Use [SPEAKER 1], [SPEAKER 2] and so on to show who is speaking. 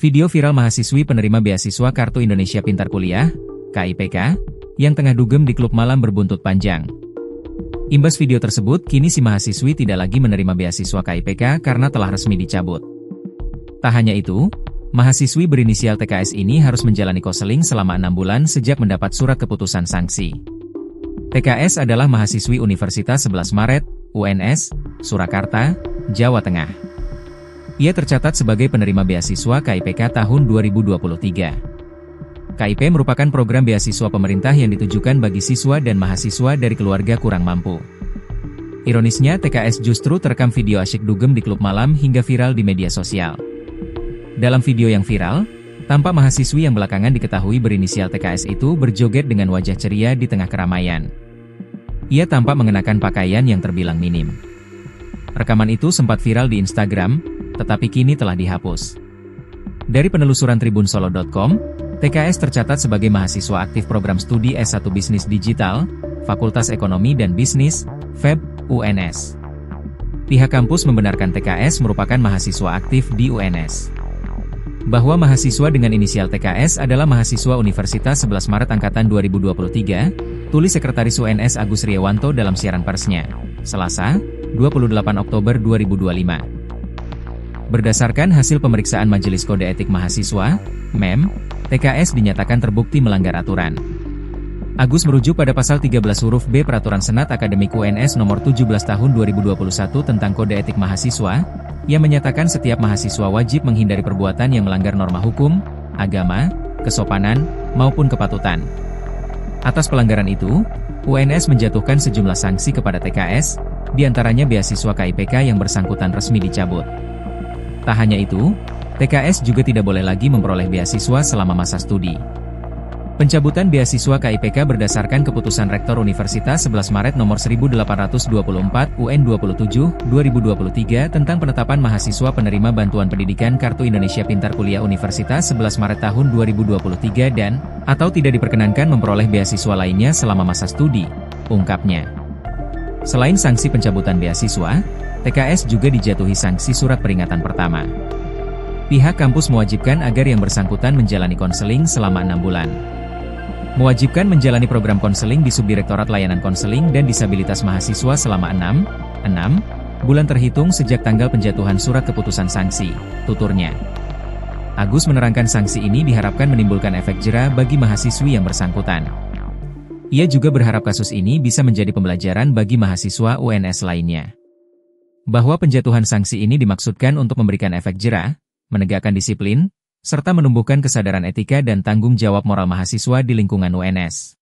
[SPEAKER 1] Video viral mahasiswi penerima beasiswa Kartu Indonesia Pintar Kuliah, KIPK, yang tengah dugem di klub malam berbuntut panjang. Imbas video tersebut, kini si mahasiswi tidak lagi menerima beasiswa KIPK karena telah resmi dicabut. Tak hanya itu, mahasiswi berinisial TKS ini harus menjalani konseling selama 6 bulan sejak mendapat surat keputusan sanksi. TKS adalah mahasiswi Universitas 11 Maret, UNS, Surakarta, Jawa Tengah. Ia tercatat sebagai penerima beasiswa KIPK tahun 2023. KIP merupakan program beasiswa pemerintah yang ditujukan bagi siswa dan mahasiswa dari keluarga kurang mampu. Ironisnya, TKS justru terekam video asyik dugem di klub malam hingga viral di media sosial. Dalam video yang viral, tampak mahasiswi yang belakangan diketahui berinisial TKS itu berjoget dengan wajah ceria di tengah keramaian. Ia tampak mengenakan pakaian yang terbilang minim. Rekaman itu sempat viral di Instagram, tetapi kini telah dihapus. Dari penelusuran tribunsolo.com, TKS tercatat sebagai mahasiswa aktif program studi S1 Bisnis Digital, Fakultas Ekonomi dan Bisnis, FEB, UNS. Pihak kampus membenarkan TKS merupakan mahasiswa aktif di UNS. Bahwa mahasiswa dengan inisial TKS adalah mahasiswa Universitas 11 Maret Angkatan 2023, tulis Sekretaris UNS Agus Riawanto dalam siaran persnya, Selasa, 28 Oktober 2025. Berdasarkan hasil pemeriksaan Majelis Kode Etik Mahasiswa, MEM, TKS dinyatakan terbukti melanggar aturan. Agus merujuk pada pasal 13 huruf B Peraturan Senat Akademik UNS nomor 17 tahun 2021 tentang Kode Etik Mahasiswa, yang menyatakan setiap mahasiswa wajib menghindari perbuatan yang melanggar norma hukum, agama, kesopanan, maupun kepatutan. Atas pelanggaran itu, UNS menjatuhkan sejumlah sanksi kepada TKS, diantaranya beasiswa KIPK yang bersangkutan resmi dicabut. Tak hanya itu, TKS juga tidak boleh lagi memperoleh beasiswa selama masa studi. Pencabutan beasiswa KIPK berdasarkan keputusan Rektor Universitas 11 Maret nomor 1824 UN 27 2023 tentang penetapan mahasiswa penerima bantuan pendidikan Kartu Indonesia Pintar Kuliah Universitas 11 Maret tahun 2023 dan atau tidak diperkenankan memperoleh beasiswa lainnya selama masa studi, ungkapnya. Selain sanksi pencabutan beasiswa, TKS juga dijatuhi sanksi surat peringatan pertama. Pihak kampus mewajibkan agar yang bersangkutan menjalani konseling selama 6 bulan. Mewajibkan menjalani program konseling di Subdirektorat Layanan Konseling dan Disabilitas Mahasiswa selama 6 bulan terhitung sejak tanggal penjatuhan surat keputusan sanksi, tuturnya. Agus menerangkan sanksi ini diharapkan menimbulkan efek jera bagi mahasiswi yang bersangkutan. Ia juga berharap kasus ini bisa menjadi pembelajaran bagi mahasiswa UNS lainnya. Bahwa penjatuhan sanksi ini dimaksudkan untuk memberikan efek jera, menegakkan disiplin, serta menumbuhkan kesadaran etika dan tanggung jawab moral mahasiswa di lingkungan UNS.